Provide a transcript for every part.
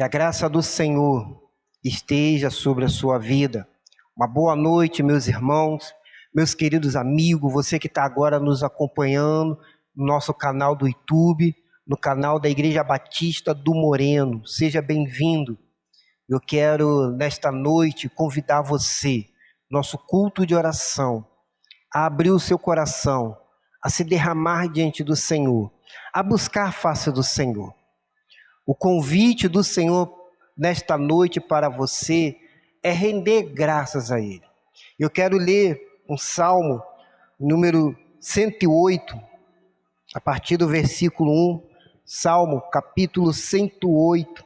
Que a graça do Senhor esteja sobre a sua vida. Uma boa noite, meus irmãos, meus queridos amigos, você que está agora nos acompanhando no nosso canal do YouTube, no canal da Igreja Batista do Moreno. Seja bem-vindo. Eu quero, nesta noite, convidar você, nosso culto de oração, a abrir o seu coração, a se derramar diante do Senhor, a buscar a face do Senhor. O convite do Senhor nesta noite para você é render graças a Ele. Eu quero ler um salmo, número 108, a partir do versículo 1, Salmo capítulo 108,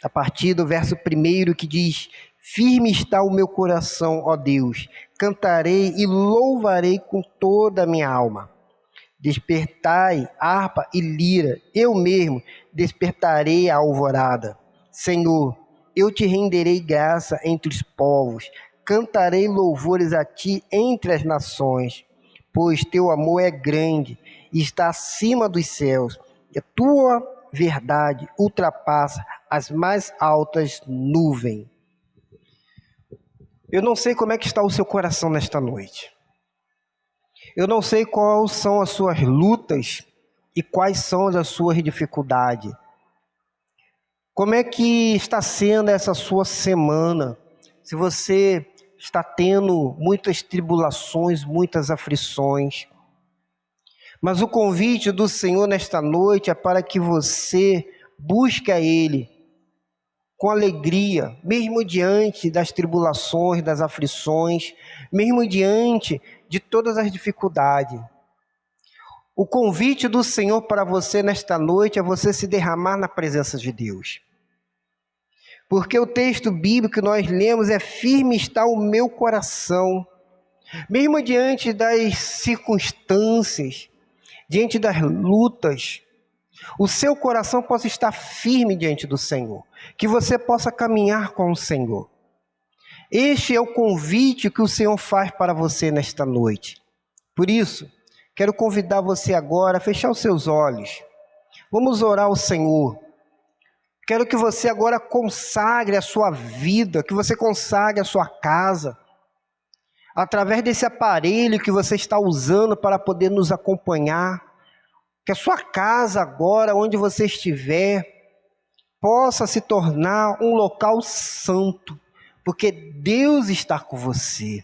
a partir do verso 1, que diz: firme está o meu coração, ó Deus, cantarei e louvarei com toda a minha alma. Despertai harpa e lira, eu mesmo despertarei a alvorada. Senhor, eu te renderei graça entre os povos, cantarei louvores a ti entre as nações, pois teu amor é grande e está acima dos céus, e a tua verdade ultrapassa as mais altas nuvens. Eu não sei como é que está o seu coração nesta noite. Eu não sei quais são as suas lutas e quais são as suas dificuldades. Como é que está sendo essa sua semana? Se você está tendo muitas tribulações, muitas aflições. Mas o convite do Senhor nesta noite é para que você busque a Ele com alegria, mesmo diante das tribulações, das aflições, mesmo diante de todas as dificuldades. O convite do Senhor para você nesta noite é você se derramar na presença de Deus. Porque o texto bíblico que nós lemos é: firme está o meu coração. Mesmo diante das circunstâncias, diante das lutas, o seu coração possa estar firme diante do Senhor. Que você possa caminhar com o Senhor. Este é o convite que o Senhor faz para você nesta noite. Por isso, quero convidar você agora a fechar os seus olhos. Vamos orar ao Senhor. Quero que você agora consagre a sua vida, que você consagre a sua casa, através desse aparelho que você está usando para poder nos acompanhar. Que a sua casa agora, onde você estiver, possa se tornar um local santo, porque Deus está com você,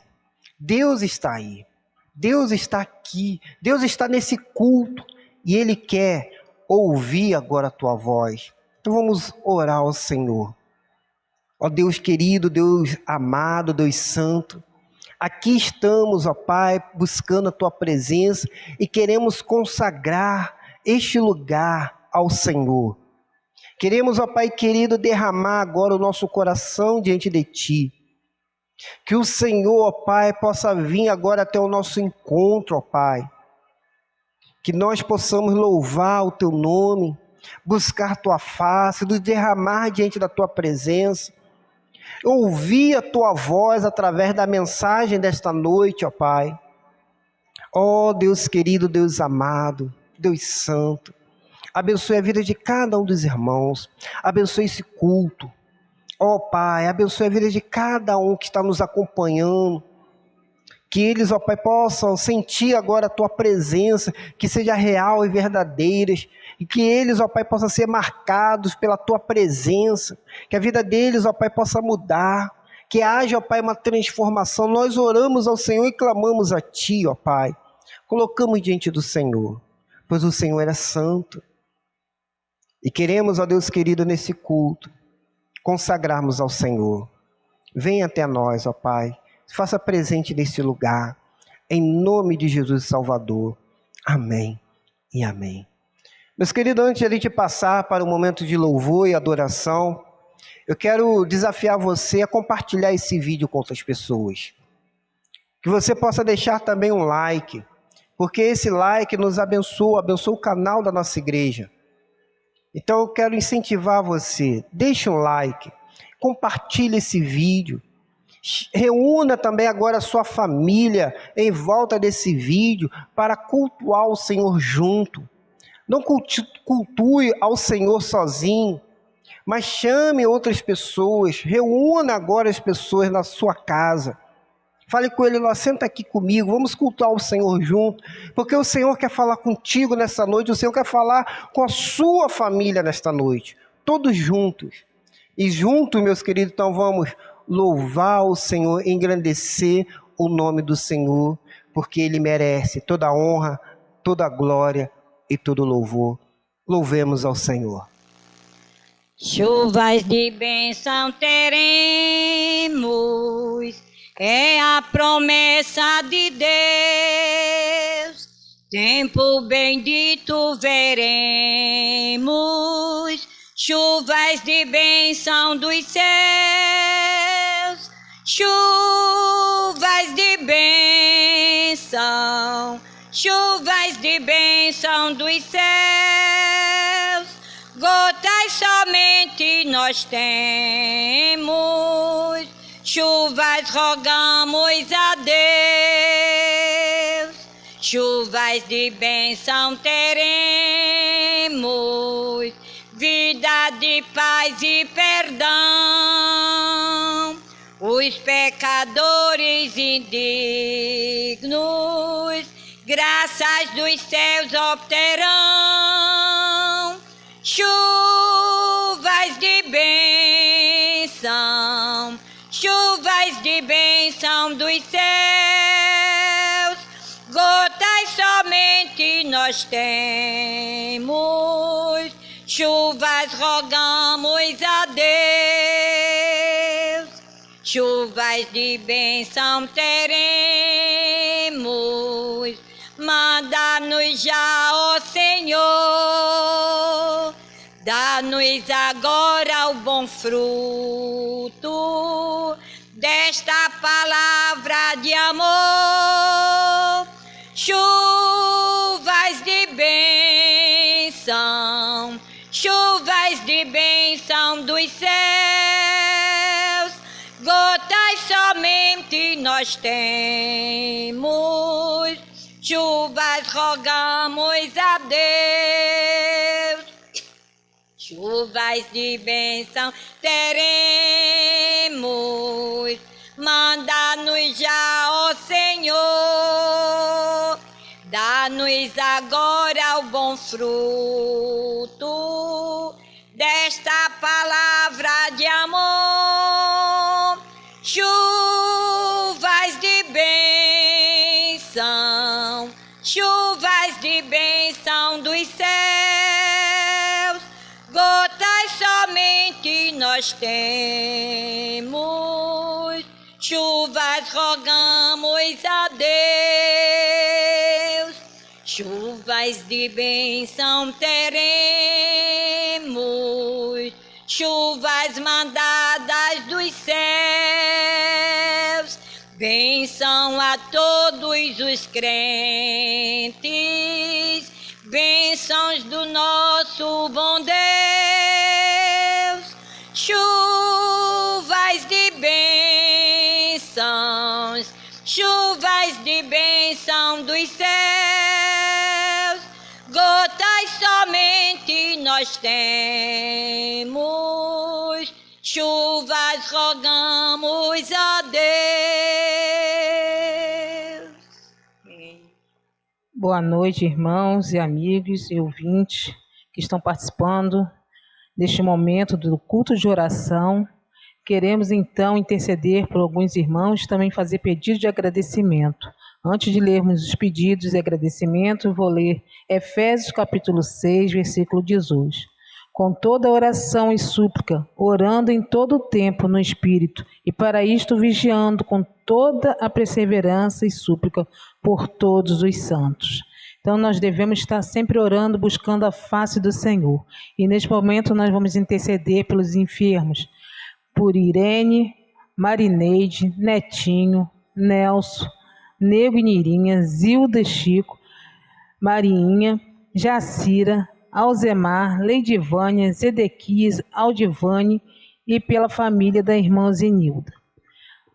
Deus está aí, Deus está aqui, Deus está nesse culto, e Ele quer ouvir agora a tua voz. Então vamos orar ao Senhor. Ó Deus querido, Deus amado, Deus santo, aqui estamos, ó Pai, buscando a tua presença e queremos consagrar este lugar ao Senhor. Queremos, ó Pai querido, derramar agora o nosso coração diante de Ti. Que o Senhor, ó Pai, possa vir agora até o nosso encontro, ó Pai. Que nós possamos louvar o Teu nome, buscar Tua face, nos derramar diante da Tua presença. Ouvir a Tua voz através da mensagem desta noite, ó Pai. Ó Deus querido, Deus amado, Deus santo. Abençoe a vida de cada um dos irmãos. Abençoe esse culto. Ó Pai, abençoe a vida de cada um que está nos acompanhando. Que eles, ó Pai, possam sentir agora a Tua presença, que seja real e verdadeira. E que eles, ó Pai, possam ser marcados pela Tua presença. Que a vida deles, ó Pai, possa mudar. Que haja, ó Pai, uma transformação. Nós oramos ao Senhor e clamamos a Ti, ó Pai. Colocamos diante do Senhor, pois o Senhor é santo. E queremos, ó Deus querido, nesse culto, consagrarmos ao Senhor. Venha até nós, ó Pai. Se faça presente nesse lugar. Em nome de Jesus Salvador. Amém e amém. Meus queridos, antes de a gente passar para o momento de louvor e adoração, eu quero desafiar você a compartilhar esse vídeo com outras pessoas. Que você possa deixar também um like, porque esse like nos abençoa, abençoa o canal da nossa igreja. Então eu quero incentivar você, deixe um like, compartilhe esse vídeo, reúna também agora a sua família em volta desse vídeo para cultuar o Senhor junto. Não cultue ao Senhor sozinho, mas chame outras pessoas, reúna agora as pessoas na sua casa. Fale com ele lá, senta aqui comigo, vamos cultuar o Senhor junto, porque o Senhor quer falar contigo nesta noite, o Senhor quer falar com a sua família nesta noite, todos juntos. E juntos, meus queridos, então vamos louvar o Senhor, engrandecer o nome do Senhor, porque Ele merece toda a honra, toda a glória e todo o louvor. Louvemos ao Senhor. Chuvas de bênção teremos, é a promessa de Deus. Tempo bendito veremos, chuvas de bênção dos céus. Chuvas de bênção, chuvas de bênção dos céus. Gotas somente nós temos, chuvas rogamos a Deus. Chuvas de bênção teremos, vida de paz e perdão. Os pecadores indignos, graças dos céus obterão. Chuvas de bênção, chuvas de bênção dos céus. Gotas somente nós temos, chuvas rogamos a Deus. Chuvas de bênção teremos, manda-nos já, ó Senhor. Dá-nos agora o bom fruto desta palavra de amor. Chuvas de bênção, chuvas de bênção dos céus. Gotas somente nós temos, chuvas rogamos a Deus. Chuvas de bênção teremos, manda-nos já, ó Senhor. Dá-nos agora o bom fruto desta palavra de amor. Chuvas de bênção, chuvas de bênção dos céus. Gotas somente nós temos, chuvas rogamos a Deus. Chuvas de bênção teremos, chuvas mandadas dos céus. Bênção a todos os crentes, bênçãos do nosso bom Deus. Chuvas de bênçãos, chuvas de bênção dos céus. Gotas somente nós temos, chuvas rogamos a Deus. Boa noite, irmãos e amigos e ouvintes que estão participando deste momento do culto de oração. Queremos então interceder por alguns irmãos e também fazer pedido de agradecimento. Antes de lermos os pedidos de agradecimento, vou ler Efésios capítulo 6, versículo 18. Com toda oração e súplica, orando em todo o tempo no Espírito, e para isto vigiando com toda a perseverança e súplica por todos os santos. Então nós devemos estar sempre orando, buscando a face do Senhor. E neste momento nós vamos interceder pelos enfermos, por Irene, Marineide, Netinho, Nelson, Nego e Nirinha, Zilda e Chico, Marinha, Jacira, Alzemar, Leidivânia, Zedequias, Aldivane e pela família da irmã Zenilda.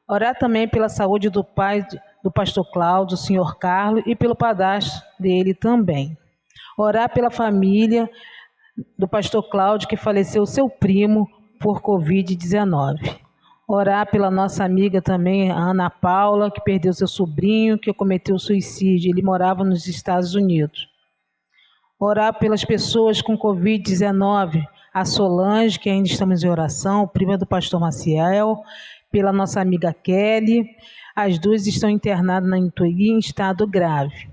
Orar também pela saúde do pai do pastor Cláudio, do senhor Carlos, e pelo padrasto dele também. Orar pela família do pastor Cláudio, que faleceu seu primo por Covid-19. Orar pela nossa amiga também, a Ana Paula, que perdeu seu sobrinho, que cometeu suicídio. Ele morava nos Estados Unidos. Orar pelas pessoas com Covid-19, a Solange, que ainda estamos em oração, prima do pastor Maciel, pela nossa amiga Kelly. As duas estão internadas na UTI em estado grave.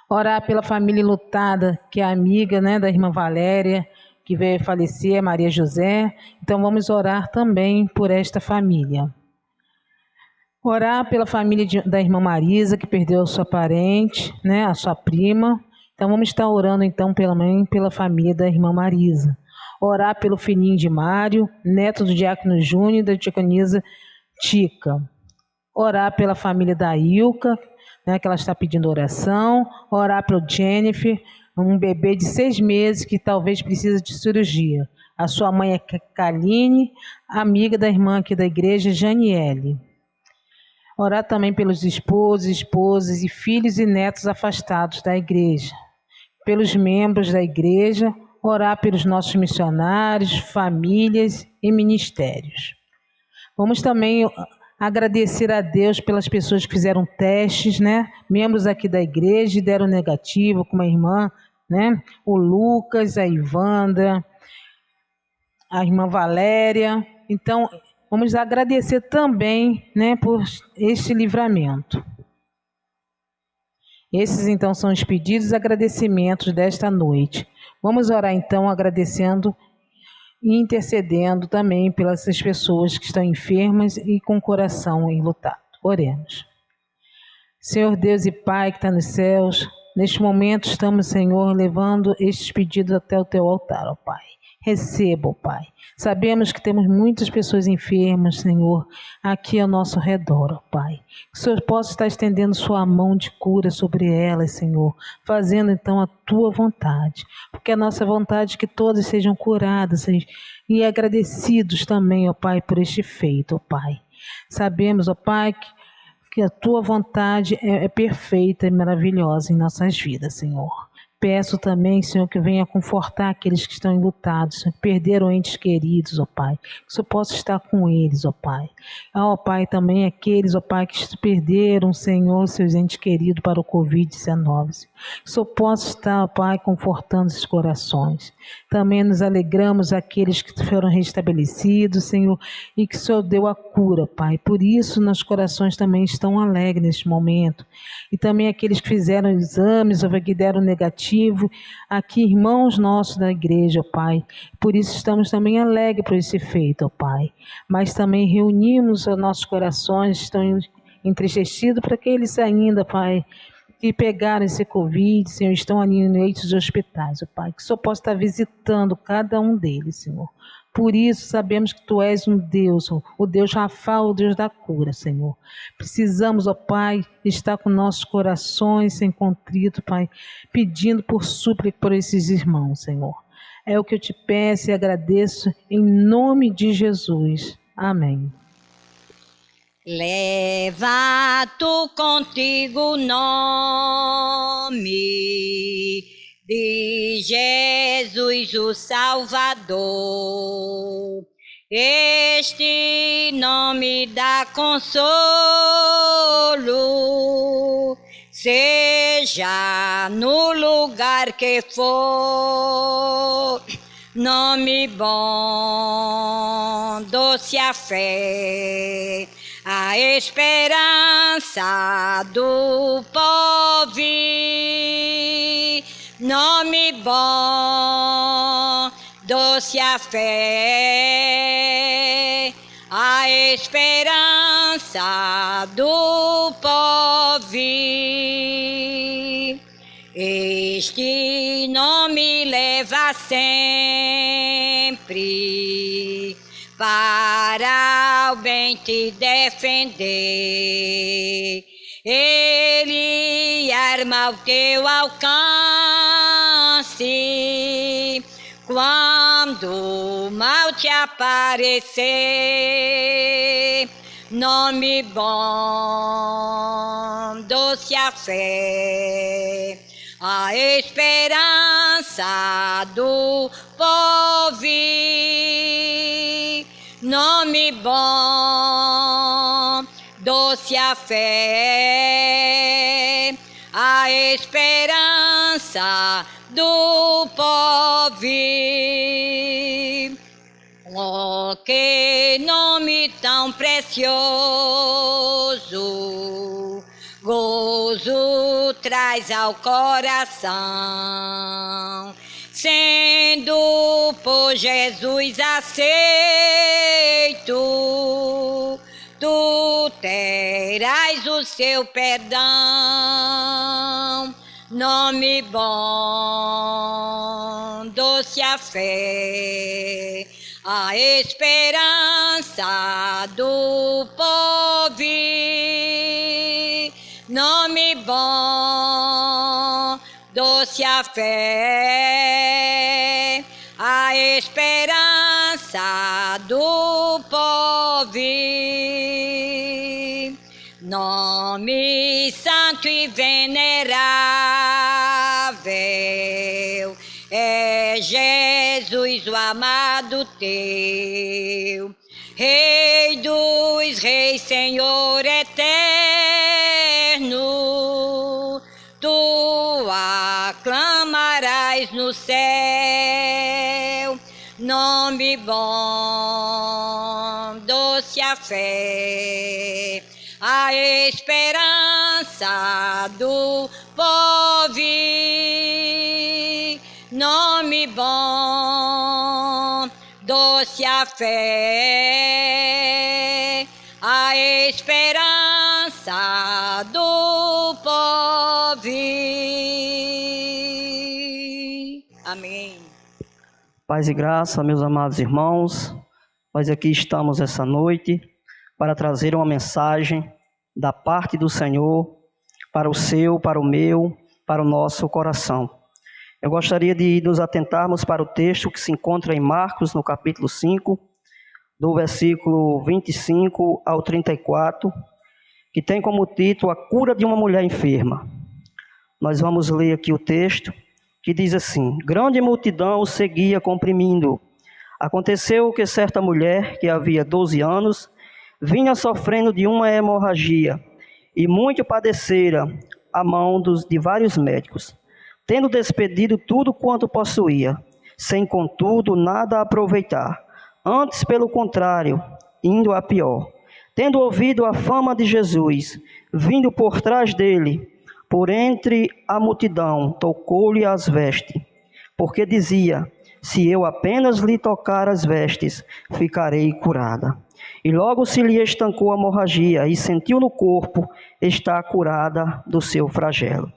Orar pela família lutada, que é amiga, né, da irmã Valéria, que veio falecer, Maria José. Então vamos orar também por esta família. Orar pela família da irmã Marisa, que perdeu a sua parente, né, a sua prima. Então vamos estar orando então pela família da irmã Marisa. Orar pelo filhinho de Mário, neto do diácono Júnior e da diaconisa Tica. Orar pela família da Ilka, né, que ela está pedindo oração. Orar pelo Jennifer, um bebê de 6 meses que talvez precise de cirurgia. A sua mãe é Kaline, amiga da irmã aqui da igreja, Janiele. Orar também pelos esposos, esposas e filhos e netos afastados da igreja. Pelos membros da igreja, orar pelos nossos missionários, famílias e ministérios. Vamos também agradecer a Deus pelas pessoas que fizeram testes, né? Membros aqui da igreja e deram negativo, como a irmã, né? O Lucas, a Ivandra, a irmã Valéria. Então, vamos agradecer também, né, por este livramento. Esses, então, são os pedidos e agradecimentos desta noite. Vamos orar, então, agradecendo e intercedendo também pelas pessoas que estão enfermas e com o coração enlutado. Oremos. Senhor Deus e Pai que está nos céus, neste momento estamos, Senhor, levando estes pedidos até o Teu altar, ó Pai. Receba, ó Pai. Sabemos que temos muitas pessoas enfermas, Senhor, aqui ao nosso redor, ó Pai. Que o Senhor possa estar estendendo sua mão de cura sobre elas, Senhor, fazendo então a Tua vontade. Porque a nossa vontade é que todas sejam curadas e agradecidos também, ó Pai, por este feito, ó Pai. Sabemos, ó Pai, que a Tua vontade é perfeita e maravilhosa em nossas vidas, Senhor. Peço também, Senhor, que venha confortar aqueles que estão enlutados, que perderam entes queridos, ó Pai. Que o Senhor possa estar com eles, ó Pai. Ó Pai, também aqueles, ó Pai, que perderam, Senhor, seus entes queridos para o Covid-19. Que o Senhor possa estar, ó Pai, confortando esses corações. Também nos alegramos aqueles que foram restabelecidos, Senhor, e que o Senhor deu a cura, Pai. Por isso, nossos corações também estão alegres neste momento. E também aqueles que fizeram exames ou que deram negativo, aqui irmãos nossos da igreja, ó Pai. Por isso estamos também alegres por esse feito, ó Pai. Mas também reunimos os nossos corações, estão entristecidos para aqueles ainda, Pai, que pegaram esse Covid, Senhor, estão ali em leitos de hospitais, ó Pai. Que o Senhor possa estar visitando cada um deles, Senhor. Por isso sabemos que Tu és um Deus, o Deus Rafa, o Deus da cura, Senhor. Precisamos, ó Pai, estar com nossos corações sem contrito, Pai, pedindo por súplica por esses irmãos, Senhor. É o que eu te peço e agradeço em nome de Jesus. Amém. Leva tu contigo o nome de Jesus o Salvador. Este nome dá consolo, seja no lugar que for. Nome bom, doce a fé, a esperança do povo. Nome bom, doce a fé, a esperança do povo. Este nome leva sempre para o bem te defender. Ele arma o teu alcance quando o mal te aparecer. Nome bom, doce a fé, a esperança do porvir. Nome bom, doce a fé, a esperança do porvir. Oh, que nome tão precioso, gozo traz ao coração, sendo por Jesus aceito, tu terás o seu perdão. Nome bom, doce a fé, a esperança do porvir. Nome bom, doce a fé, a esperança do porvir. Nome santo e venerável é Jesus, o amado teu, Rei dos reis, Senhor eterno, tu aclamarás no céu. Nome bom, doce a fé, a esperança do porvir. Nome bom, doce a fé, a esperança do porvir. Amém. Paz e graça, meus amados irmãos, nós aqui estamos essa noite para trazer uma mensagem da parte do Senhor para o seu, para o meu, para o nosso coração. Eu gostaria de nos atentarmos para o texto que se encontra em Marcos, no capítulo 5, do versículo 25 ao 34, que tem como título A Cura de uma Mulher Enferma. Nós vamos ler aqui o texto, que diz assim: grande multidão o seguia comprimindo. Aconteceu que certa mulher, que havia 12 anos, vinha sofrendo de uma hemorragia, e muito padecera a mão de vários médicos, tendo despedido tudo quanto possuía, sem contudo nada aproveitar, antes pelo contrário, indo a pior. Tendo ouvido a fama de Jesus, vindo por trás dele, por entre a multidão, tocou-lhe as vestes, porque dizia: se eu apenas lhe tocar as vestes, ficarei curada. E logo se lhe estancou a hemorragia, e sentiu no corpo estar curada do seu flagelo.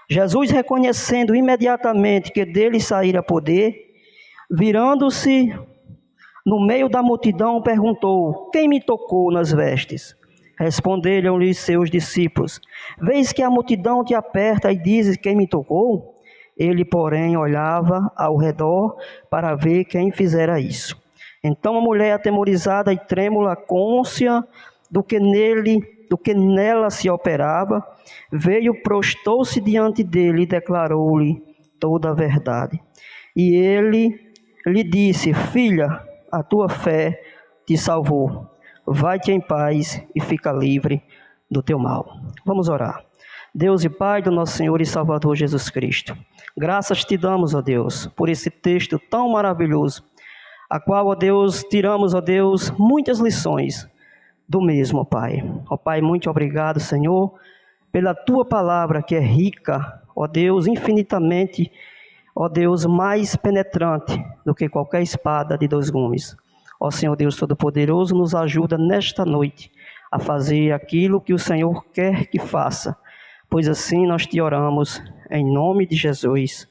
Jesus, reconhecendo imediatamente que dele saíra poder, virando-se no meio da multidão, perguntou: quem me tocou nas vestes? Responderam-lhe seus discípulos: vês que a multidão te aperta e dizes: quem me tocou? Ele, porém, olhava ao redor para ver quem fizera isso. Então a mulher, atemorizada e trêmula, cônscia do que nela se operava, veio, prostou-se diante dele e declarou-lhe toda a verdade. E ele lhe disse: filha, a tua fé te salvou. Vai-te em paz e fica livre do teu mal. Vamos orar. Deus e Pai do nosso Senhor e Salvador Jesus Cristo, graças te damos, ó Deus, por esse texto tão maravilhoso, a qual, ó Deus, tiramos, ó Deus, muitas lições do mesmo, ó Pai. Ó Pai, muito obrigado, Senhor, pela tua palavra que é rica, ó Deus, infinitamente, ó Deus, mais penetrante do que qualquer espada de 2 gumes. Ó Senhor Deus Todo-Poderoso, nos ajuda nesta noite a fazer aquilo que o Senhor quer que faça, pois assim nós te oramos, em nome de Jesus.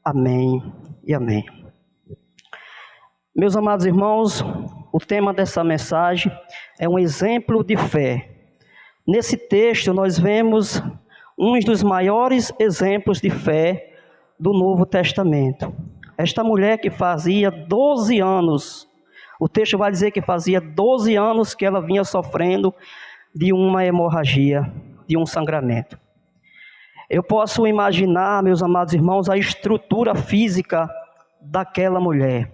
Amém e amém. Meus amados irmãos, o tema dessa mensagem é um exemplo de fé. Nesse texto nós vemos um dos maiores exemplos de fé do Novo Testamento. Esta mulher que fazia 12 anos, o texto vai dizer que fazia 12 anos que ela vinha sofrendo de uma hemorragia, de um sangramento. Eu posso imaginar, meus amados irmãos, a estrutura física daquela mulher.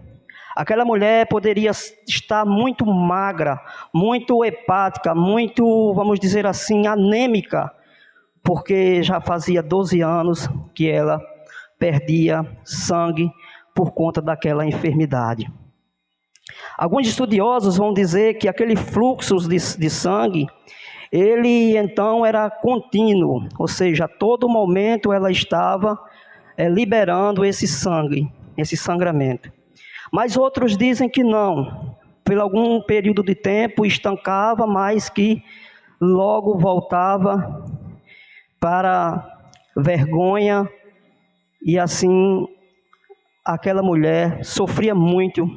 Aquela mulher poderia estar muito magra, muito hepática, muito, vamos dizer assim, anêmica, porque já fazia 12 anos que ela perdia sangue por conta daquela enfermidade. Alguns estudiosos vão dizer que aquele fluxo de sangue, ele então era contínuo, ou seja, a todo momento ela estava liberando esse sangue, esse sangramento. Mas outros dizem que não, por algum período de tempo estancava, mas que logo voltava para vergonha, e assim aquela mulher sofria muito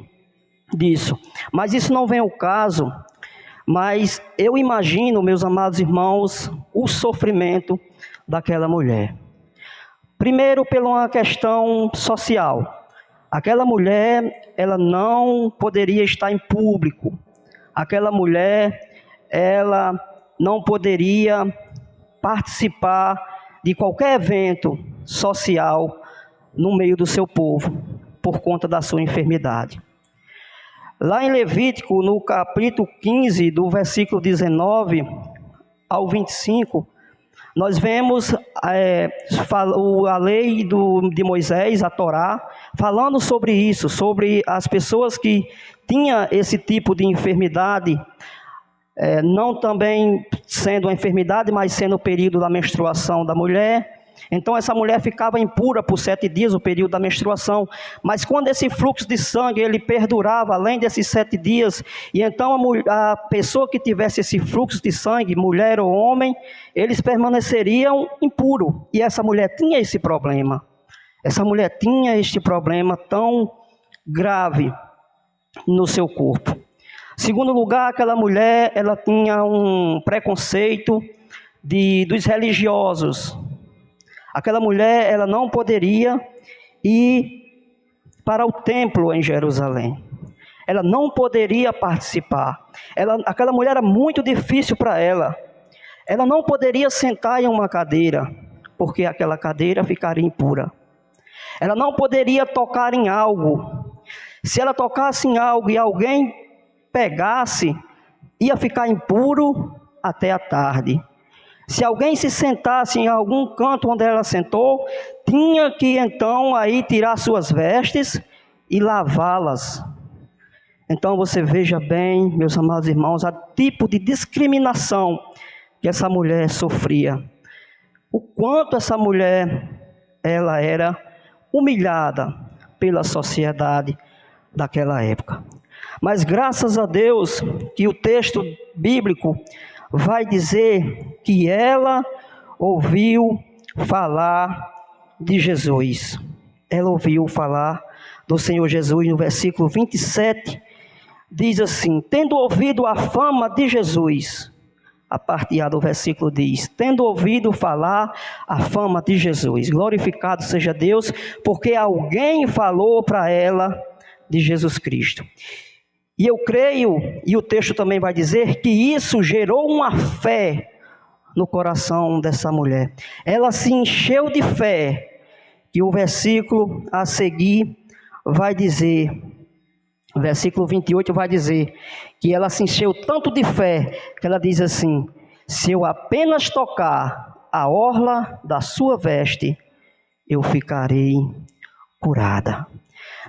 disso. Mas isso não vem ao caso, mas eu imagino, meus amados irmãos, o sofrimento daquela mulher. Primeiro, por uma questão social. Aquela mulher, ela não poderia estar em público. Aquela mulher, ela não poderia participar de qualquer evento social no meio do seu povo, por conta da sua enfermidade. Lá em Levítico, no capítulo 15, do versículo 19 ao 25, nós vemos a lei de Moisés, a Torá, falando sobre isso, sobre as pessoas que tinham esse tipo de enfermidade, não também sendo uma enfermidade, mas sendo o período da menstruação da mulher. Então essa mulher ficava impura por 7 dias, o período da menstruação. Mas quando esse fluxo de sangue, ele perdurava além desses 7 dias, e então a pessoa que tivesse esse fluxo de sangue, mulher ou homem, eles permaneceriam impuros. E essa mulher tinha esse problema. Essa mulher tinha este problema tão grave no seu corpo. Segundo lugar, aquela mulher, ela tinha um preconceito dos religiosos. Aquela mulher, ela não poderia ir para o templo em Jerusalém. Ela não poderia participar. Aquela mulher era muito difícil para ela. Ela não poderia sentar em uma cadeira, porque aquela cadeira ficaria impura. Ela não poderia tocar em algo. Se ela tocasse em algo e alguém pegasse, ia ficar impuro até a tarde. Se alguém se sentasse em algum canto onde ela sentou, tinha que então aí tirar suas vestes e lavá-las. Então você veja bem, meus amados irmãos, o tipo de discriminação que essa mulher sofria. O quanto essa mulher, ela era humilhada pela sociedade daquela época. Mas graças a Deus que o texto bíblico vai dizer que ela ouviu falar de Jesus. Ela ouviu falar do Senhor Jesus. No versículo 27, diz assim: tendo ouvido a fama de Jesus, a parte A do versículo diz: tendo ouvido falar a fama de Jesus, glorificado seja Deus, porque alguém falou para ela de Jesus Cristo. E eu creio, e o texto também vai dizer, que isso gerou uma fé no coração dessa mulher. Ela se encheu de fé, e o versículo a seguir vai dizer, o versículo 28 vai dizer, que ela se encheu tanto de fé, que ela diz assim: se eu apenas tocar a orla da sua veste, eu ficarei curada.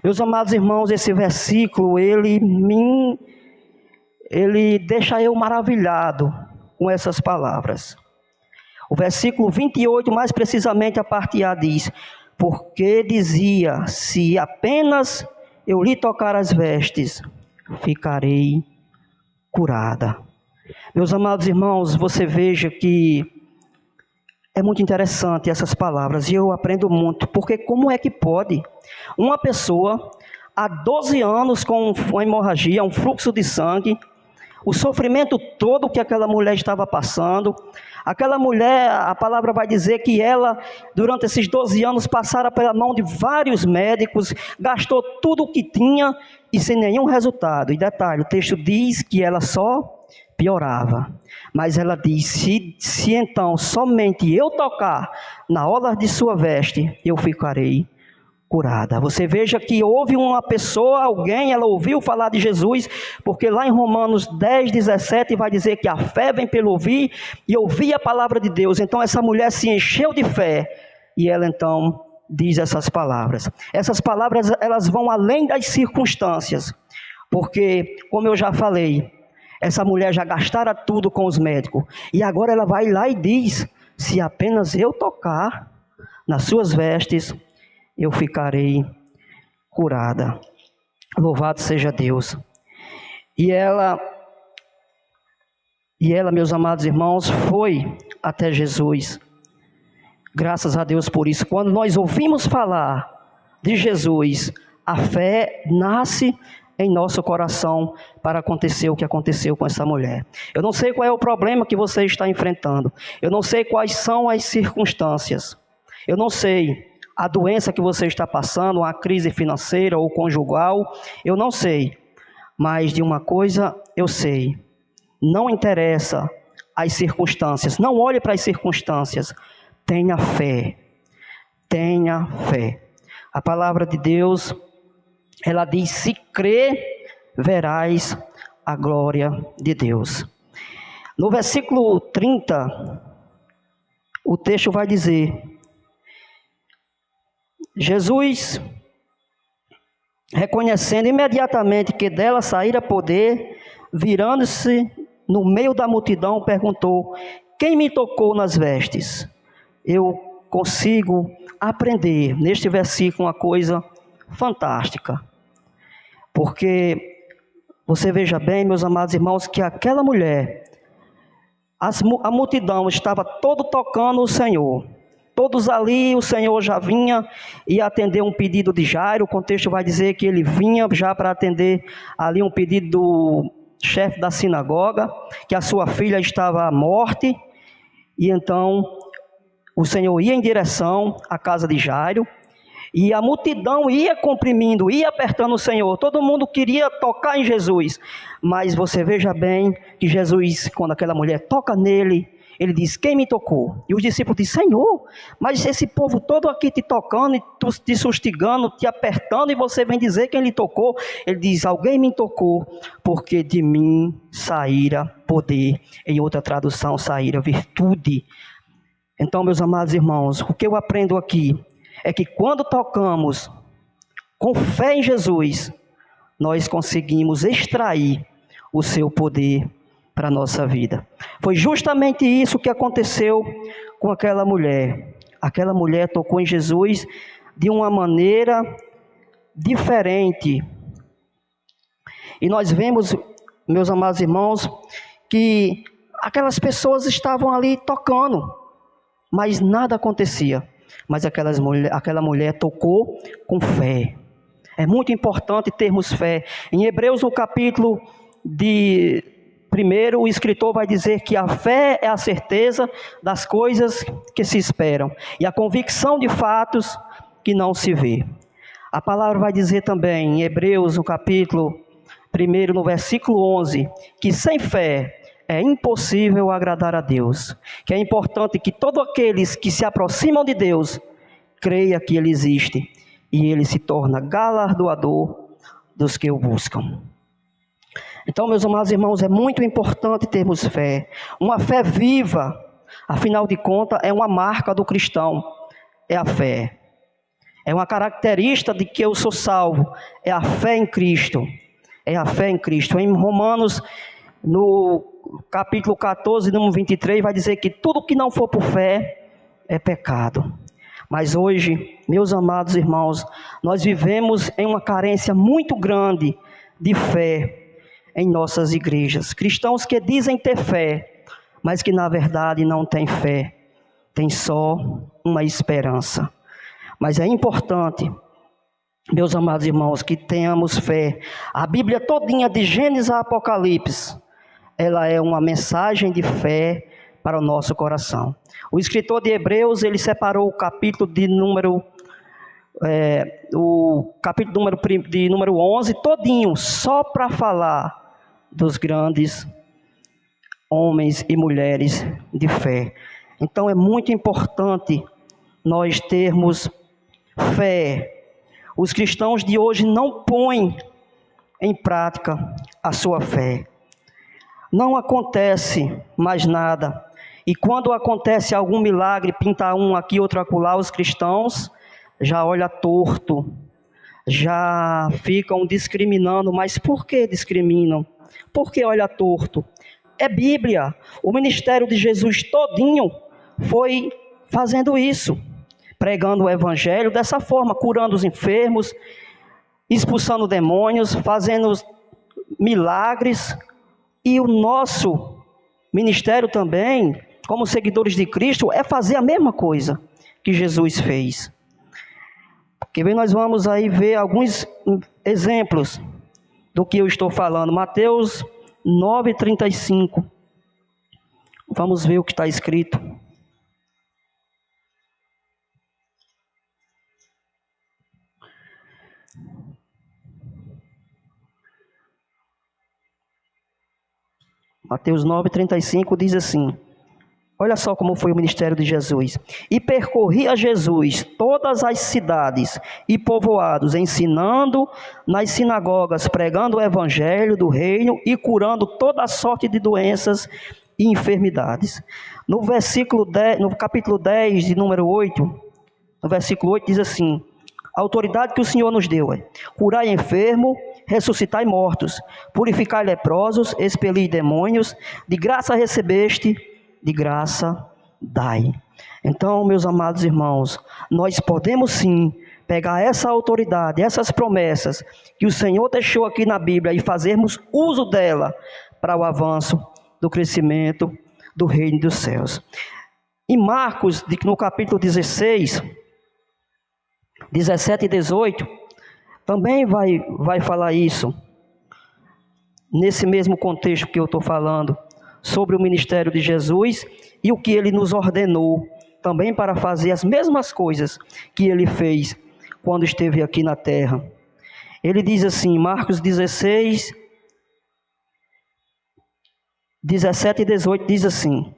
Meus amados irmãos, esse versículo, ele deixa eu maravilhado com essas palavras. O versículo 28, mais precisamente a parte A, diz: porque dizia, se apenas eu lhe tocar as vestes, ficarei curada. Meus amados irmãos, você veja que é muito interessante essas palavras, e eu aprendo muito, porque como é que pode uma pessoa há 12 anos com uma hemorragia, um fluxo de sangue, o sofrimento todo que aquela mulher estava passando, aquela mulher, a palavra vai dizer que ela, durante esses 12 anos, passara pela mão de vários médicos, gastou tudo o que tinha e sem nenhum resultado. E detalhe, o texto diz que ela só piorava. Mas ela disse: se então somente eu tocar na orla de sua veste, eu ficarei curada. Você veja que houve uma pessoa, alguém, ela ouviu falar de Jesus, porque lá em Romanos 10:17 vai dizer que a fé vem pelo ouvir e ouvir a palavra de Deus. Então essa mulher se encheu de fé e ela então diz essas palavras. Essas palavras, elas vão além das circunstâncias, porque, como eu já falei, essa mulher já gastara tudo com os médicos e agora ela vai lá e diz: se apenas eu tocar nas suas vestes, eu ficarei curada. Louvado seja Deus. E ela, meus amados irmãos, foi até Jesus. Graças a Deus por isso. Quando nós ouvimos falar de Jesus, a fé nasce em nosso coração para acontecer o que aconteceu com essa mulher. Eu não sei qual é o problema que você está enfrentando. Eu não sei quais são as circunstâncias. Eu não sei a doença que você está passando, uma crise financeira ou conjugal, eu não sei. Mas de uma coisa eu sei: não interessa as circunstâncias, não olhe para as circunstâncias, tenha fé, tenha fé. A palavra de Deus, ela diz: se crer, verás a glória de Deus. No versículo 30, o texto vai dizer: Jesus, reconhecendo imediatamente que dela saíra poder, virando-se no meio da multidão, perguntou: quem me tocou nas vestes? Eu consigo aprender neste versículo uma coisa fantástica, porque você veja bem, meus amados irmãos, que aquela mulher, a multidão estava todo tocando o Senhor. Todos ali, o Senhor já vinha e atender um pedido de Jairo. O contexto vai dizer que ele vinha já para atender ali um pedido do chefe da sinagoga, que a sua filha estava à morte. E então o Senhor ia em direção à casa de Jairo. E a multidão ia comprimindo, ia apertando o Senhor. Todo mundo queria tocar em Jesus. Mas você veja bem que Jesus, quando aquela mulher toca nele, ele diz: quem me tocou? E os discípulos dizem: Senhor, mas esse povo todo aqui te tocando, te sustigando, te apertando, e você vem dizer quem lhe tocou? Ele diz: alguém me tocou, porque de mim saíra poder. Em outra tradução, saíra virtude. Então, meus amados irmãos, o que eu aprendo aqui é que quando tocamos com fé em Jesus, nós conseguimos extrair o seu poder para a nossa vida. Foi justamente isso que aconteceu com aquela mulher. Aquela mulher tocou em Jesus de uma maneira diferente. E nós vemos, meus amados irmãos, que aquelas pessoas estavam ali tocando, mas nada acontecia. Mas aquela mulher tocou com fé. É muito importante termos fé. Em Hebreus, no capítulo de 1, o escritor vai dizer que a fé é a certeza das coisas que se esperam e a convicção de fatos que não se vê. A palavra vai dizer também em Hebreus, no capítulo 1, no versículo 11, que sem fé é impossível agradar a Deus. Que é importante que todos aqueles que se aproximam de Deus creia que Ele existe e Ele se torna galardoador dos que o buscam. Então, meus amados irmãos, é muito importante termos fé. Uma fé viva, afinal de contas, é uma marca do cristão, é a fé. É uma característica de que eu sou salvo, é a fé em Cristo. É a fé em Cristo. Em Romanos, no capítulo 14, número 23, vai dizer que tudo que não for por fé é pecado. Mas hoje, meus amados irmãos, nós vivemos em uma carência muito grande de fé em nossas igrejas. Cristãos que dizem ter fé, mas que na verdade não têm fé, têm só uma esperança. Mas é importante, meus amados irmãos, que tenhamos fé. A Bíblia todinha, de Gênesis a Apocalipse, ela é uma mensagem de fé para o nosso coração. O escritor de Hebreus, ele separou o capítulo de número 11 todinho, só para falar dos grandes homens e mulheres de fé. Então é muito importante nós termos fé. Os cristãos de hoje não põem em prática a sua fé. Não acontece mais nada. E quando acontece algum milagre, pinta um aqui, outro acolá, os cristãos já olham torto, já ficam discriminando. Mas por que discriminam? Por que olha torto? É Bíblia. O ministério de Jesus todinho foi fazendo isso, pregando o evangelho dessa forma, curando os enfermos, expulsando demônios, fazendo milagres. E o nosso ministério também, como seguidores de Cristo, é fazer a mesma coisa que Jesus fez. Que bem, nós vamos aí ver alguns exemplos do que eu estou falando. Mateus 9:35. Vamos ver o que está escrito. Mateus 9:35 diz assim: olha só como foi o ministério de Jesus. E percorria Jesus todas as cidades e povoados, ensinando nas sinagogas, pregando o evangelho do reino e curando toda a sorte de doenças e enfermidades. No capítulo 10, de número 8, no versículo 8 diz assim: a autoridade que o Senhor nos deu é curai enfermo, ressuscitai mortos, purificai leprosos, expelir demônios, de graça recebeste, de graça dai. Então, meus amados irmãos, nós podemos sim pegar essa autoridade, essas promessas que o Senhor deixou aqui na Bíblia e fazermos uso dela para o avanço do crescimento do reino dos céus. Em Marcos, no capítulo 16, 17 e 18, também vai falar isso, nesse mesmo contexto que eu estou falando, sobre o ministério de Jesus e o que ele nos ordenou também para fazer as mesmas coisas que ele fez quando esteve aqui na terra. Ele diz assim, Marcos 16, 17 e 18 diz assim: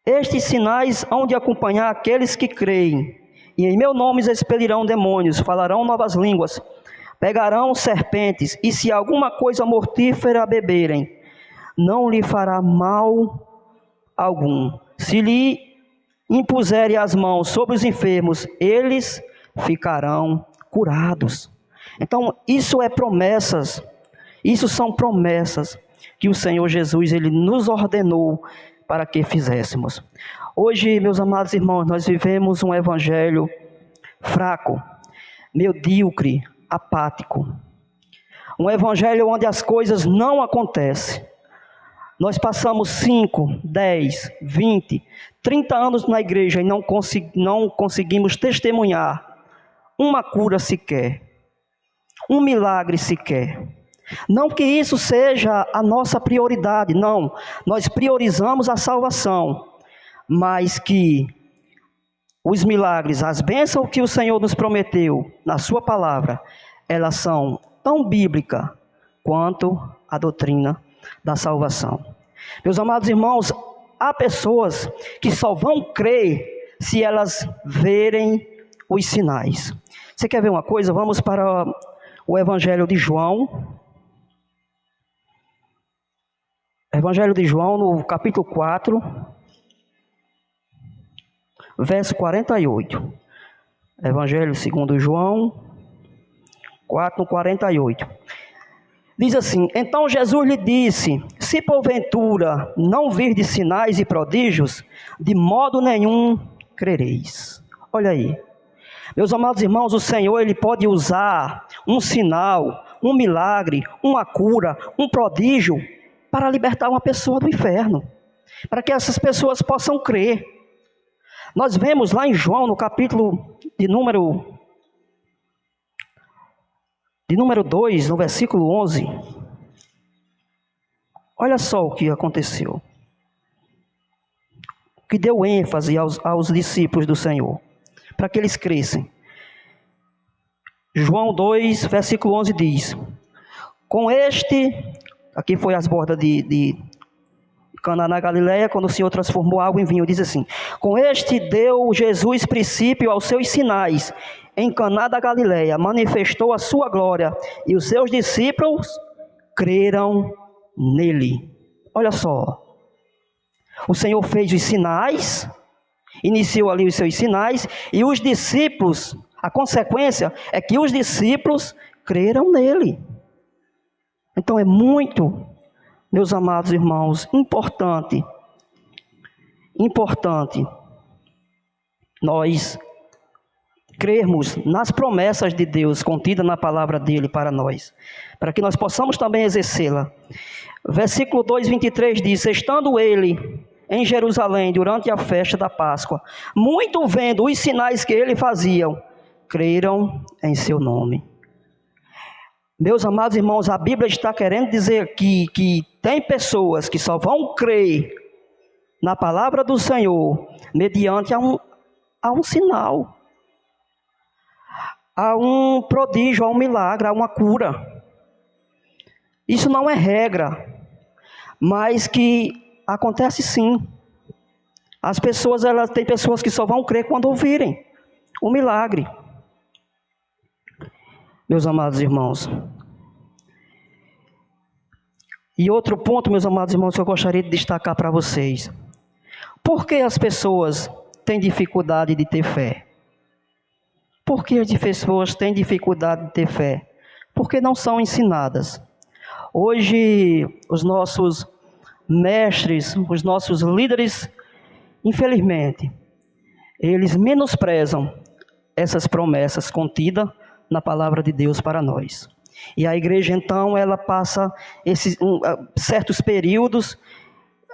estes sinais hão de acompanhar aqueles que creem, e em meu nome expelirão demônios, falarão novas línguas, pegarão serpentes, e se alguma coisa mortífera beberem, não lhe fará mal algum. Se lhe impuserem as mãos sobre os enfermos, eles ficarão curados. Então, isso são promessas que o Senhor Jesus ele nos ordenou para que fizéssemos. Hoje, meus amados irmãos, nós vivemos um evangelho fraco, medíocre, apático. Um evangelho onde as coisas não acontecem. Nós passamos 5, 10, 20, 30 anos na igreja e não conseguimos testemunhar uma cura sequer, um milagre sequer. Não que isso seja a nossa prioridade, não. Nós priorizamos a salvação, mas que os milagres, as bênçãos que o Senhor nos prometeu na sua palavra, elas são tão bíblicas quanto a doutrina da salvação. Meus amados irmãos, há pessoas que só vão crer se elas verem os sinais. Você quer ver uma coisa? Vamos para o Evangelho de João. Evangelho de João, no capítulo 4, verso 48. Evangelho segundo João 4, 48. Diz assim: então Jesus lhe disse: se porventura não virdes sinais e prodígios, de modo nenhum crereis. Olha aí. Meus amados irmãos, o Senhor ele pode usar um sinal, um milagre, uma cura, um prodígio para libertar uma pessoa do inferno, para que essas pessoas possam crer. Nós vemos lá em João, no capítulo de número 2, no versículo 11, olha só o que aconteceu, que deu ênfase aos discípulos do Senhor, para que eles crescem. João 2, versículo 11 diz: Aqui foi as bordas de Caná na Galileia, quando o Senhor transformou água em vinho. Diz assim: com este deu Jesus princípio aos seus sinais. Em Caná da Galileia manifestou a sua glória, e os seus discípulos creram nele. Olha só, o Senhor fez os sinais, iniciou ali os seus sinais, e os discípulos, a consequência é que os discípulos creram nele. Então é muito, meus amados irmãos, importante nós crermos nas promessas de Deus contidas na palavra dele para nós, para que nós possamos também exercê-la. Versículo 2:23 diz: estando ele em Jerusalém durante a festa da Páscoa, muito vendo os sinais que ele fazia, creram em seu nome. Meus amados irmãos, a Bíblia está querendo dizer aqui que tem pessoas que só vão crer na palavra do Senhor mediante a um sinal, a um prodígio, a um milagre, a uma cura. Isso não é regra, mas que acontece sim. As pessoas, tem pessoas que só vão crer quando ouvirem o milagre. Meus amados irmãos. E outro ponto, meus amados irmãos, que eu gostaria de destacar para vocês. Por que as pessoas têm dificuldade de ter fé? Por que as pessoas têm dificuldade de ter fé? Porque não são ensinadas. Hoje, os nossos mestres, os nossos líderes, infelizmente, eles menosprezam essas promessas contidas na palavra de Deus para nós. E a igreja, então, ela passa certos períodos,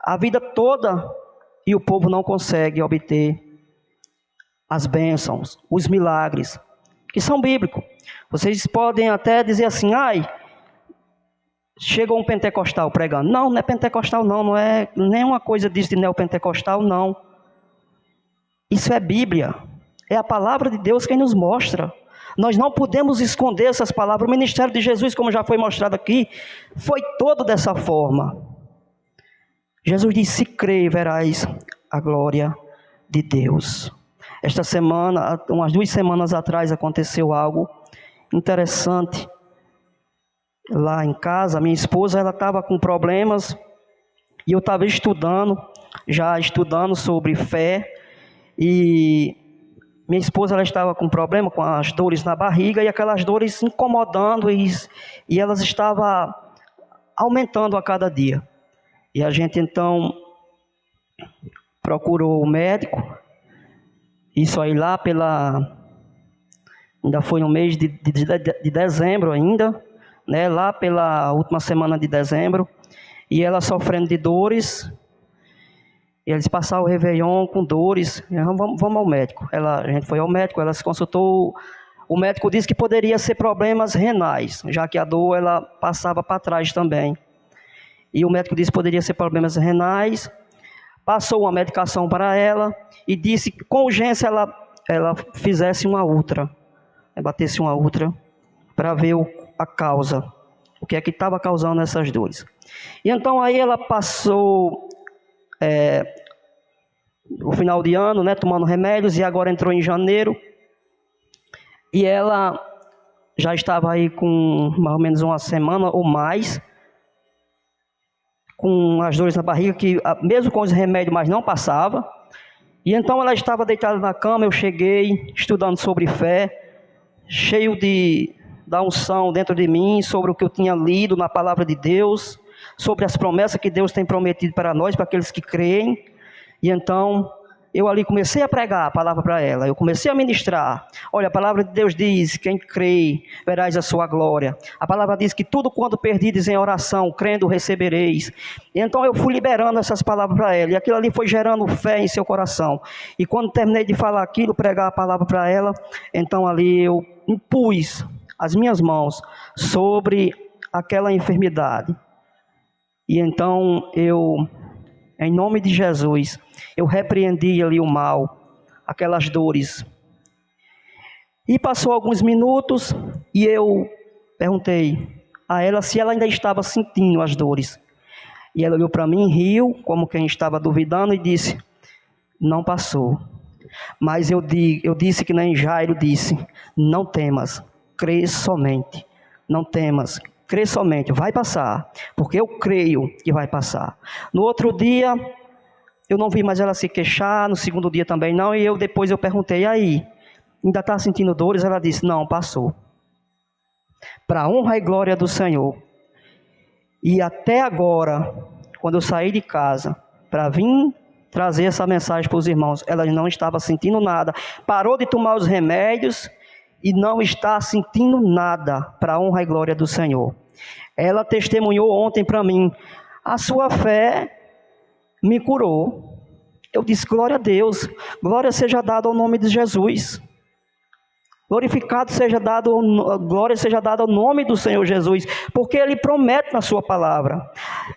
a vida toda, e o povo não consegue obter as bênçãos, os milagres, que são bíblicos. Vocês podem até dizer assim: chegou um pentecostal pregando. Não, não é pentecostal não é nenhuma coisa disso de neopentecostal, não. Isso é Bíblia, é a palavra de Deus quem nos mostra. Nós não podemos esconder essas palavras. O ministério de Jesus, como já foi mostrado aqui, foi todo dessa forma. Jesus disse: se crê, verás a glória de Deus. Esta semana, umas 2 semanas atrás, aconteceu algo interessante. Lá em casa, minha esposa, ela estava com problemas, e eu estava estudando sobre fé, e minha esposa, ela estava com problema com as dores na barriga, e aquelas dores incomodando, e elas estavam aumentando a cada dia. E a gente então procurou o médico, isso aí lá ainda foi no mês de dezembro ainda, né, lá pela última semana de dezembro, e ela sofrendo de dores, e eles passaram o Réveillon com dores. Vamos ao médico. A gente foi ao médico, ela se consultou, o médico disse que poderia ser problemas renais, já que a dor ela passava para trás também. E o médico disse que poderia ser problemas renais, passou uma medicação para ela, e disse que com urgência ela fizesse uma ultra, batesse uma ultra, para ver a causa, o que é que estava causando essas dores. E então aí ela passou o final de ano, né, tomando remédios, e agora entrou em janeiro, e ela já estava aí com mais ou menos uma semana ou mais, com as dores na barriga, que mesmo com os remédios, mas não passava. E então ela estava deitada na cama, eu cheguei estudando sobre fé, cheio da unção dentro de mim, sobre o que eu tinha lido na palavra de Deus, sobre as promessas que Deus tem prometido para nós, para aqueles que creem. E então eu ali comecei a pregar a palavra para ela, eu comecei a ministrar. Olha, a palavra de Deus diz: quem crê, verás a sua glória. A palavra diz que tudo quanto perdides em oração, crendo, recebereis. E então eu fui liberando essas palavras para ela, e aquilo ali foi gerando fé em seu coração. E quando terminei de falar aquilo, pregar a palavra para ela, então ali eu impus as minhas mãos sobre aquela enfermidade. E então eu, em nome de Jesus, eu repreendi ali o mal, aquelas dores. E passou alguns minutos, e eu perguntei: a ela se ela ainda estava sentindo as dores. E ela olhou para mim, riu, como quem estava duvidando, e disse: não passou. Mas eu disse que nem Jairo disse: não temas, crê somente. Não temas, crê somente, vai passar, porque eu creio que vai passar. No outro dia, eu não vi mais ela se queixar, no segundo dia também não, e depois eu perguntei: e aí, ainda está sentindo dores? Ela disse: não, passou. Para a honra e glória do Senhor. E até agora, quando eu saí de casa para vir trazer essa mensagem para os irmãos, ela não estava sentindo nada, parou de tomar os remédios e não está sentindo nada, para a honra e glória do Senhor. Ela testemunhou ontem para mim: a sua fé me curou. Eu disse: glória a Deus, glória seja dada ao nome de Jesus. Glorificado seja dado, glória seja dada ao nome do Senhor Jesus, porque Ele promete na sua palavra.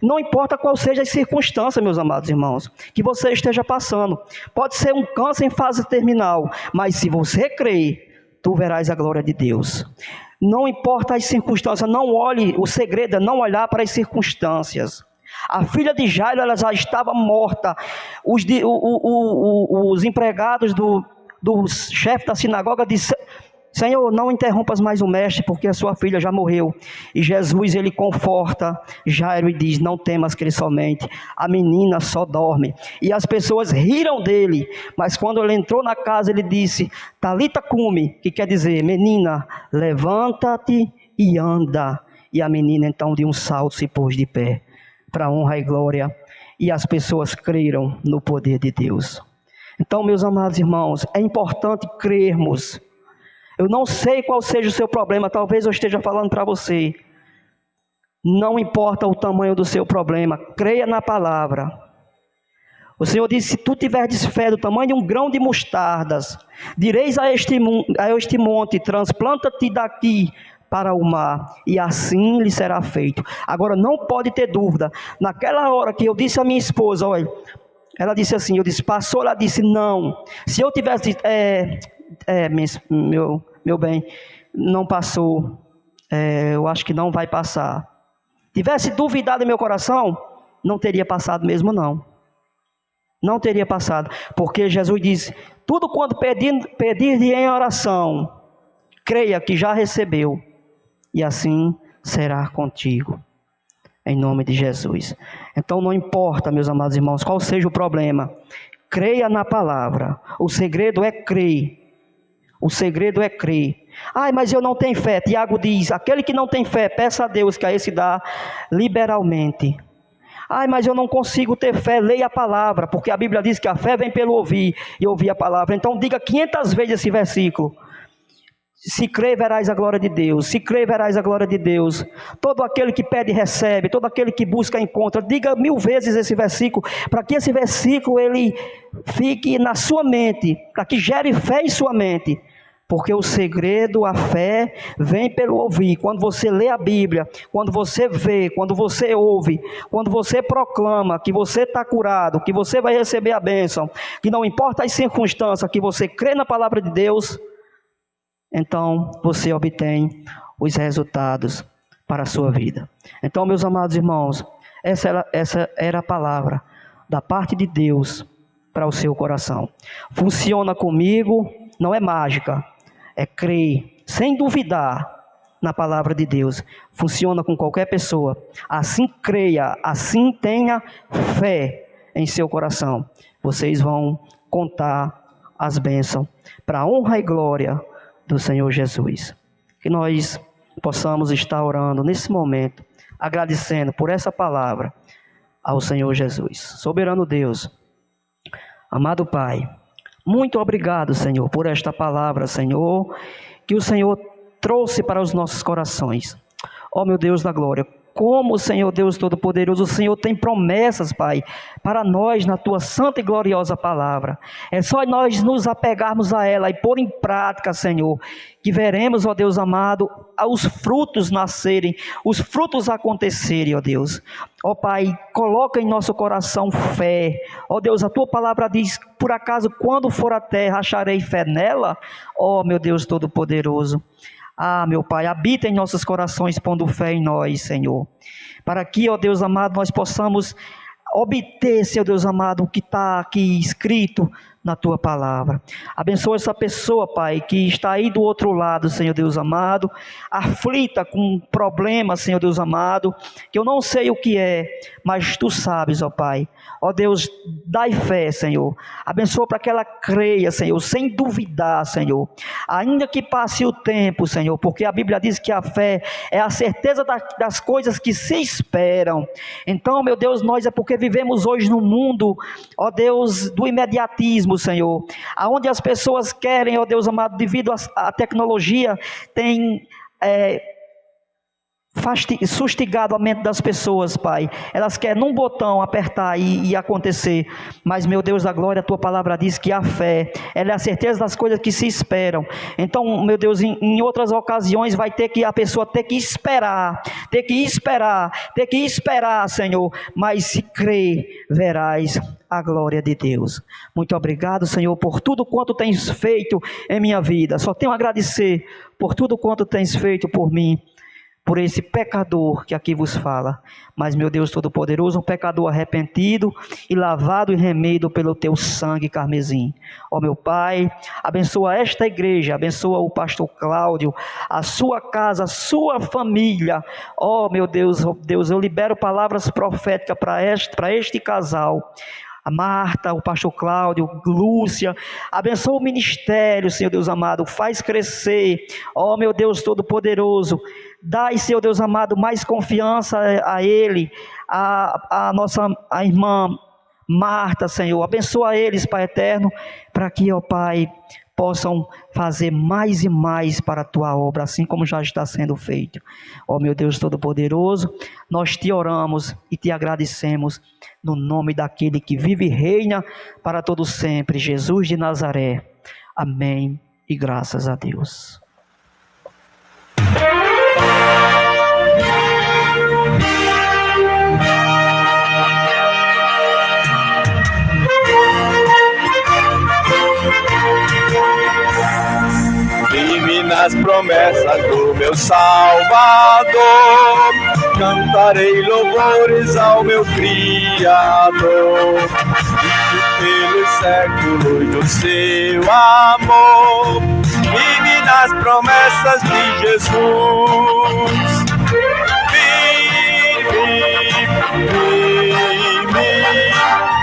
Não importa qual seja a circunstância, meus amados irmãos, que você esteja passando. Pode ser um câncer em fase terminal, mas se você crer, tu verás a glória de Deus. Não importa as circunstâncias, não olhe, o segredo é não olhar para as circunstâncias. A filha de Jairo, ela já estava morta. Os empregados do chefe da sinagoga disse: Senhor, não interrompas mais o mestre, porque a sua filha já morreu. E Jesus, ele conforta Jairo e diz: não temas, crê somente, a menina só dorme. E as pessoas riram dele, mas quando ele entrou na casa, ele disse: Talita cumi, que quer dizer: menina, levanta-te e anda. E a menina então de um salto se pôs de pé, para a honra e glória, e as pessoas creram no poder de Deus. Então, meus amados irmãos, é importante crermos. Eu não sei qual seja o seu problema, talvez eu esteja falando para você. Não importa o tamanho do seu problema, creia na palavra. O Senhor disse: se tu tiveres fé do tamanho de um grão de mostardas, direis a este monte: transplanta-te daqui para o mar, e assim lhe será feito. Agora, não pode ter dúvida. Naquela hora que eu disse à minha esposa, olha, ela disse assim, eu disse: passou? Ela disse: não. Se eu tivesse meu bem, não passou, eu acho que não vai passar. Tivesse duvidado em meu coração, não teria passado mesmo não. Não teria passado, porque Jesus disse: tudo quanto pedir em oração, creia que já recebeu, e assim será contigo. Em nome de Jesus. Então não importa, meus amados irmãos, qual seja o problema, creia na palavra. O segredo é crer. O segredo é crer. Ai, mas eu não tenho fé. Tiago diz: aquele que não tem fé, peça a Deus que a esse dá liberalmente. Ai, mas eu não consigo ter fé. Leia a palavra, porque a Bíblia diz que a fé vem pelo ouvir, e ouvir a palavra. Então diga 500 vezes esse versículo: se crer, verás a glória de Deus. Se crer, verás a glória de Deus. Todo aquele que pede, recebe. Todo aquele que busca, encontra. Diga 1000 vezes esse versículo, para que esse versículo ele fique na sua mente, para que gere fé em sua mente. Porque o segredo, a fé, vem pelo ouvir. Quando você lê a Bíblia, quando você vê, quando você ouve, quando você proclama que você está curado, que você vai receber a bênção, que não importa as circunstâncias, que você crê na palavra de Deus, então você obtém os resultados para a sua vida. Então, meus amados irmãos, essa era a palavra da parte de Deus para o seu coração. Funciona comigo, não é mágica, é crer, sem duvidar na palavra de Deus. Funciona com qualquer pessoa. Assim creia, assim tenha fé em seu coração. Vocês vão contar as bênçãos para a honra e glória do Senhor Jesus. Que nós possamos estar orando nesse momento, agradecendo por essa palavra ao Senhor Jesus. Soberano Deus, amado Pai, muito obrigado, Senhor, por esta palavra, Senhor, que o Senhor trouxe para os nossos corações. Ó meu Deus da glória, como, Senhor Deus Todo-Poderoso, o Senhor tem promessas, Pai, para nós na Tua santa e gloriosa palavra. É só nós nos apegarmos a ela e pôr em prática, Senhor, que veremos, ó Deus amado, os frutos nascerem, os frutos acontecerem, ó Deus. Ó Pai, coloca em nosso coração fé. Ó Deus, a Tua palavra diz: por acaso quando for a terra acharei fé nela? Ó meu Deus Todo-Poderoso, Meu Pai, habita em nossos corações, pondo fé em nós, Senhor. Para que, ó Deus amado, nós possamos obter, Senhor Deus amado, o que está aqui escrito na Tua palavra. Abençoa essa pessoa, Pai, que está aí do outro lado, Senhor Deus amado, aflita com problemas, Senhor Deus amado, que eu não sei o que é, mas Tu sabes, ó Pai. Ó Deus, dai fé, Senhor. Abençoa para que ela creia, Senhor, sem duvidar, Senhor. Ainda que passe o tempo, Senhor, porque a Bíblia diz que a fé é a certeza das coisas que se esperam. Então, meu Deus, nós é porque vivemos hoje num mundo, ó Deus, do imediatismo, Senhor, aonde as pessoas querem, ó Deus amado, devido à tecnologia, tem sustigado a mente das pessoas, Pai. Elas querem num botão apertar e acontecer, mas, meu Deus da glória, a Tua palavra diz que a fé, ela é a certeza das coisas que se esperam. Então, meu Deus, em outras ocasiões vai ter que a pessoa ter que esperar, Senhor, mas se crer, verás a glória de Deus. Muito obrigado, Senhor, por tudo quanto Tens feito em minha vida. Só tenho a agradecer por tudo quanto Tens feito por mim, por esse pecador que aqui vos fala. Mas, meu Deus Todo-Poderoso, um pecador arrependido e lavado e remido pelo Teu sangue carmesim. Ó meu Pai, abençoa esta igreja, abençoa o pastor Cláudio, a sua casa, a sua família. Ó meu Deus, eu libero palavras proféticas para este casal. A Marta, o pastor Cláudio, Lúcia, abençoa o ministério, Senhor Deus amado, faz crescer, ó meu Deus Todo-Poderoso, dai, Senhor Deus amado, mais confiança a ele, a irmã Marta, Senhor, abençoa eles, Pai eterno, para que, ó Pai, possam fazer mais e mais para a Tua obra, assim como já está sendo feito. Ó meu Deus Todo-Poderoso, nós Te oramos e Te agradecemos, no nome daquele que vive e reina para todo sempre, Jesus de Nazaré. Amém e graças a Deus. Vive nas promessas do meu Salvador, cantarei louvores ao meu Criador. Vive pelos séculos do seu amor, vive nas promessas de Jesus.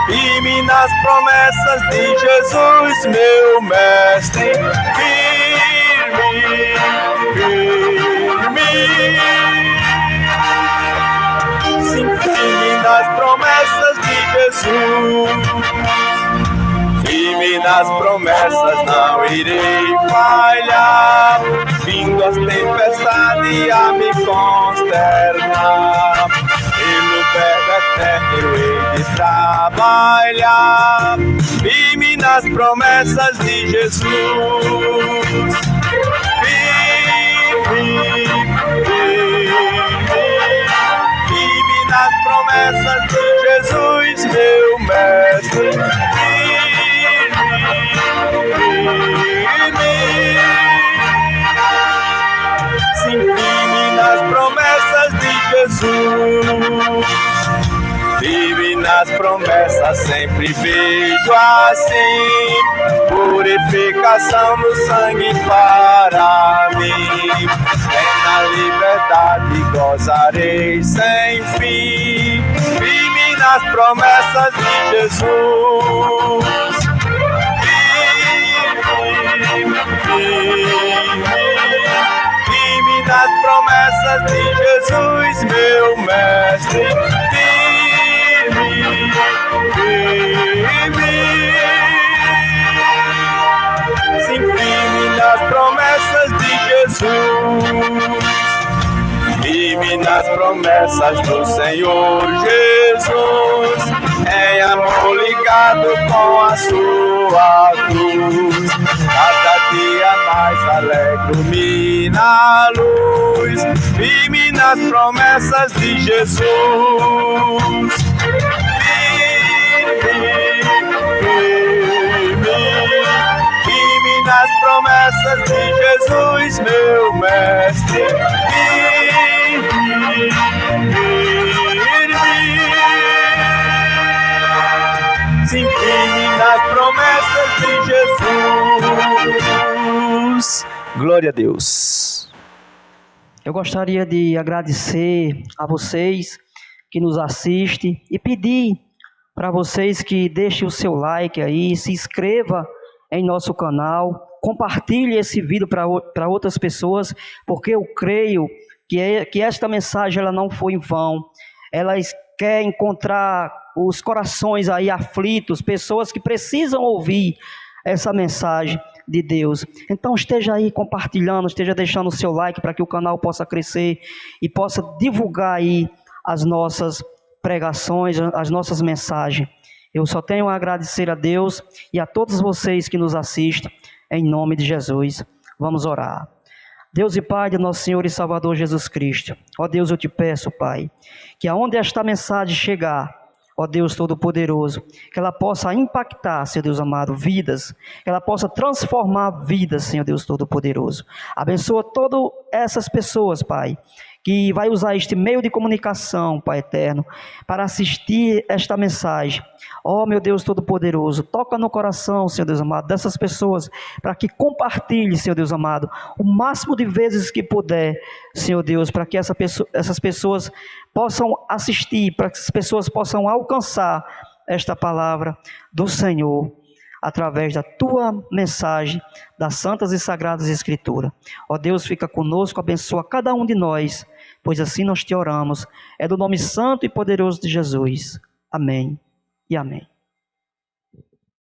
Vive nas promessas de Jesus, meu mestre. Sim, firme nas promessas de Jesus. Firme nas promessas, não irei falhar. Vindo as tempestades a me consternar, pelo verbo eterno eu hei de trabalhar. Firme nas promessas de Jesus. Vive nas promessas de Jesus, meu mestre. Sim, vive nas promessas de Jesus. Vive nas promessas, sempre vejo assim, purificação no sangue para mim. Na liberdade gozarei sem fim. Vive nas promessas de Jesus. Vive nas promessas de Jesus, meu mestre. Sim, firme nas promessas de Jesus. Firme nas promessas do Senhor Jesus, em amor ligado com a sua cruz. Cada dia mais alegro-me na luz. Firme nas promessas de Jesus. Firme nas nas promessas de Jesus, meu mestre. Se incline nas promessas de Jesus. Glória a Deus. Eu gostaria de agradecer a vocês que nos assistem e pedir para vocês que deixem o seu like aí, se inscreva em nosso canal, compartilhe esse vídeo para outras pessoas, porque eu creio que esta mensagem ela não foi em vão. Ela quer encontrar os corações aí aflitos, pessoas que precisam ouvir essa mensagem de Deus. Então esteja aí compartilhando, esteja deixando o seu like para que o canal possa crescer e possa divulgar aí as nossas pregações, as nossas mensagens. Eu só tenho a agradecer a Deus e a todos vocês que nos assistem, em nome de Jesus. Vamos orar. Deus e Pai de nosso Senhor e Salvador Jesus Cristo, ó Deus, eu te peço, Pai, que aonde esta mensagem chegar, ó Deus Todo-Poderoso, que ela possa impactar, Senhor Deus amado, vidas, que ela possa transformar vidas, Senhor Deus Todo-Poderoso. Abençoa todas essas pessoas, Pai, que vai usar este meio de comunicação, Pai eterno, para assistir esta mensagem. Ó meu Deus Todo-Poderoso, toca no coração, Senhor Deus amado, dessas pessoas, para que compartilhe, Senhor Deus amado, o máximo de vezes que puder, Senhor Deus, para que essas pessoas possam assistir, para que as pessoas possam alcançar esta palavra do Senhor, através da tua mensagem, das santas e sagradas escrituras. Ó Deus, fica conosco, abençoa cada um de nós, pois assim nós te oramos. É do nome santo e poderoso de Jesus. Amém e amém.